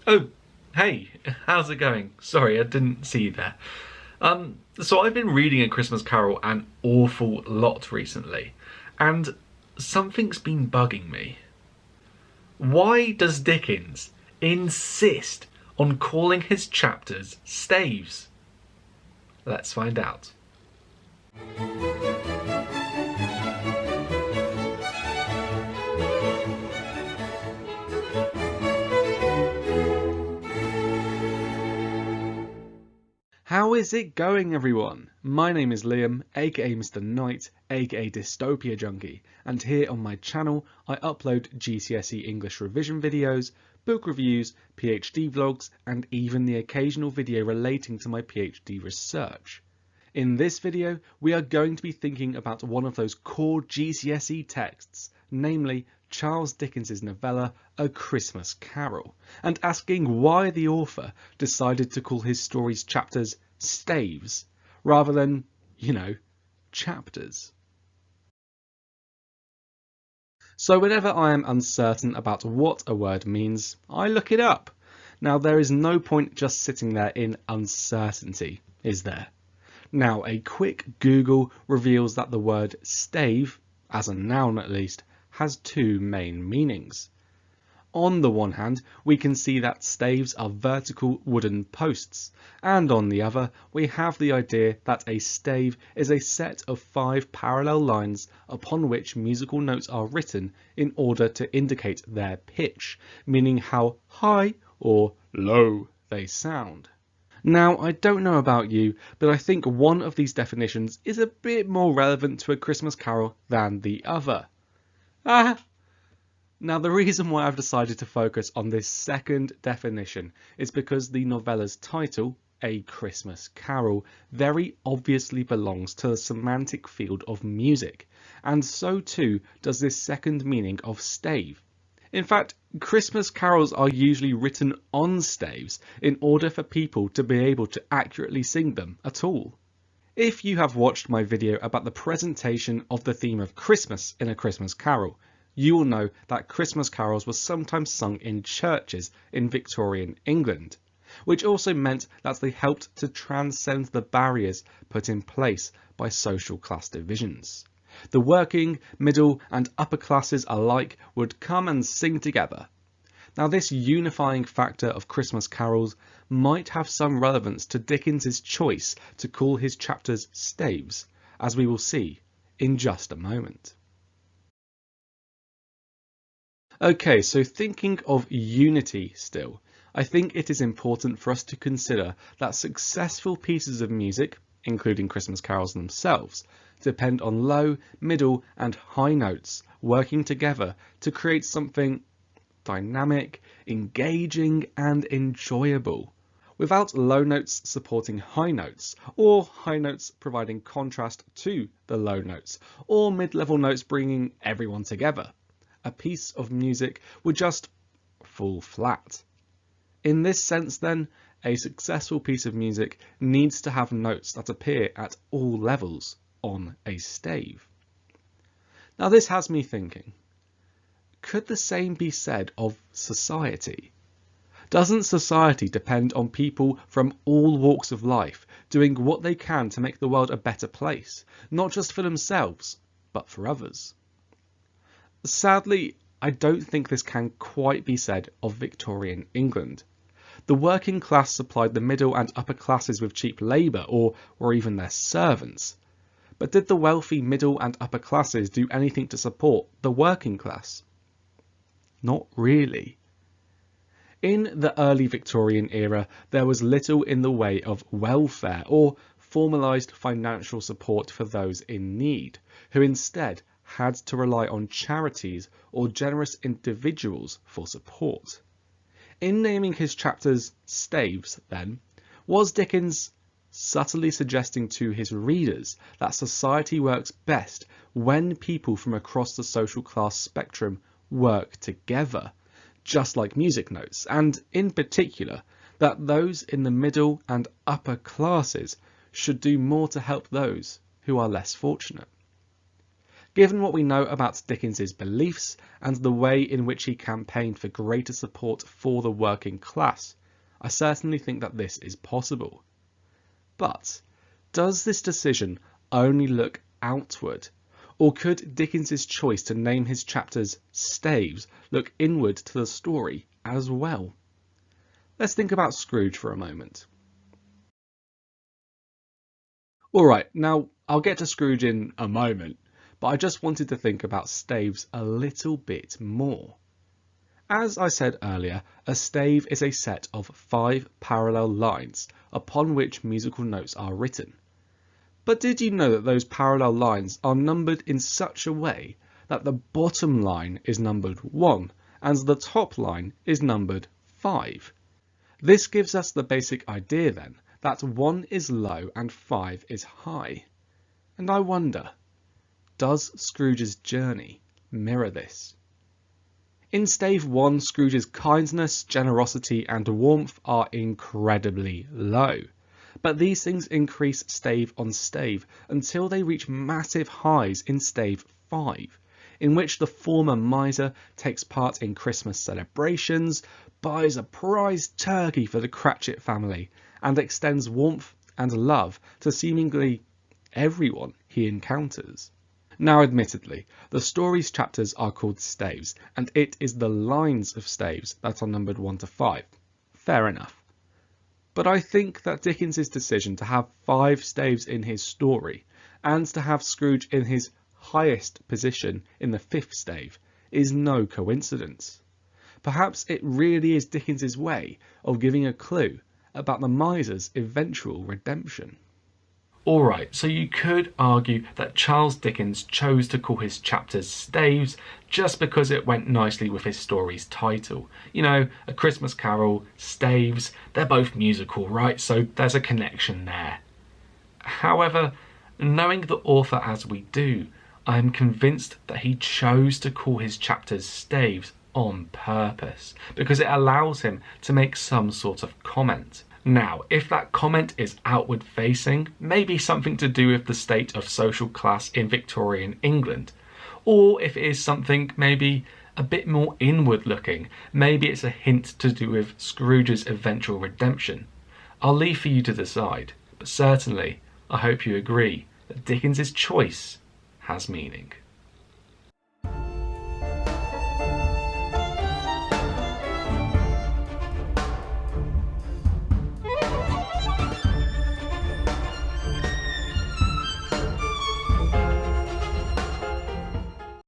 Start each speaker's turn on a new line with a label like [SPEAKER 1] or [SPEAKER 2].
[SPEAKER 1] Oh, hey, how's it going? Sorry, I didn't see you there. So I've been reading A Christmas Carol an awful lot recently, and something's been bugging me. Why does Dickens insist on calling his chapters staves? Let's find out. How is it going, everyone? My name is Liam, aka Mr. Knight, aka DystopiaJunkie, and here on my channel I upload GCSE English revision videos, book reviews, PhD vlogs, and even the occasional video relating to my PhD research. In this video, we are going to be thinking about one of those core GCSE texts, namely Charles Dickens's novella A Christmas Carol, and asking why the author decided to call his story's chapters staves rather than, chapters. So whenever I am uncertain about what a word means, I look it up. Now there is no point just sitting there in uncertainty, is there? Now a quick Google reveals that the word stave, as a noun at least, has two main meanings. On the one hand, we can see that staves are vertical wooden posts, and on the other, we have the idea that a stave is a set of 5 parallel lines upon which musical notes are written in order to indicate their pitch, meaning how high or low they sound. Now, I don't know about you, but I think one of these definitions is a bit more relevant to A Christmas Carol than the other. Now the reason why I've decided to focus on this second definition is because the novella's title, A Christmas Carol, very obviously belongs to the semantic field of music, and so too does this second meaning of stave. In fact, Christmas carols are usually written on staves in order for people to be able to accurately sing them at all. If you have watched my video about the presentation of the theme of Christmas in A Christmas Carol, you will know that Christmas carols were sometimes sung in churches in Victorian England, which also meant that they helped to transcend the barriers put in place by social class divisions. The working, middle and upper classes alike would come and sing together. Now this unifying factor of Christmas carols might have some relevance to Dickens's choice to call his chapters staves, as we will see in just a moment. Okay, so thinking of unity still, I think it is important for us to consider that successful pieces of music, including Christmas carols themselves, depend on low, middle and high notes working together to create something dynamic, engaging and enjoyable, without low notes supporting high notes, or high notes providing contrast to the low notes, or mid-level notes bringing everyone together. A piece of music would just fall flat. In this sense then, a successful piece of music needs to have notes that appear at all levels on a stave. Now this has me thinking, could the same be said of society? Doesn't society depend on people from all walks of life doing what they can to make the world a better place, not just for themselves, but for others? Sadly, I don't think this can quite be said of Victorian England. The working class supplied the middle and upper classes with cheap labour or even their servants. But did the wealthy middle and upper classes do anything to support the working class? Not really. In the early Victorian era, there was little in the way of welfare or formalised financial support for those in need, who instead had to rely on charities or generous individuals for support. In naming his chapters staves, then, was Dickens subtly suggesting to his readers that society works best when people from across the social class spectrum work together, just like music notes, and in particular that those in the middle and upper classes should do more to help those who are less fortunate? Given what we know about Dickens's beliefs and the way in which he campaigned for greater support for the working class, I certainly think that this is possible. But does this decision only look outward? Or could Dickens's choice to name his chapters Staves look inward to the story as well? Let's think about Scrooge for a moment. Alright, now I'll get to Scrooge in a moment, but I just wanted to think about staves a little bit more. As I said earlier, a stave is a set of 5 parallel lines upon which musical notes are written. But did you know that those parallel lines are numbered in such a way that the bottom line is numbered 1 and the top line is numbered 5? This gives us the basic idea then that 1 is low and 5 is high. And I wonder, does Scrooge's journey mirror this? In Stave 1, Scrooge's kindness, generosity and warmth are incredibly low. But these things increase stave on stave until they reach massive highs in Stave 5, in which the former miser takes part in Christmas celebrations, buys a prize turkey for the Cratchit family, and extends warmth and love to seemingly everyone he encounters. Now admittedly, the story's chapters are called staves, and it is the lines of staves that are numbered 1 to 5. Fair enough. But I think that Dickens's decision to have 5 staves in his story, and to have Scrooge in his highest position in the 5th stave, is no coincidence. Perhaps it really is Dickens's way of giving a clue about the miser's eventual redemption. Alright, so you could argue that Charles Dickens chose to call his chapters staves just because it went nicely with his story's title. You know, A Christmas Carol, Staves, they're both musical, right? So there's a connection there. However, knowing the author as we do, I am convinced that he chose to call his chapters staves on purpose, because it allows him to make some sort of comment. Now, if that comment is outward facing, maybe something to do with the state of social class in Victorian England, or if it is something maybe a bit more inward looking, maybe it's a hint to do with Scrooge's eventual redemption, I'll leave for you to decide, but certainly I hope you agree that Dickens's choice has meaning.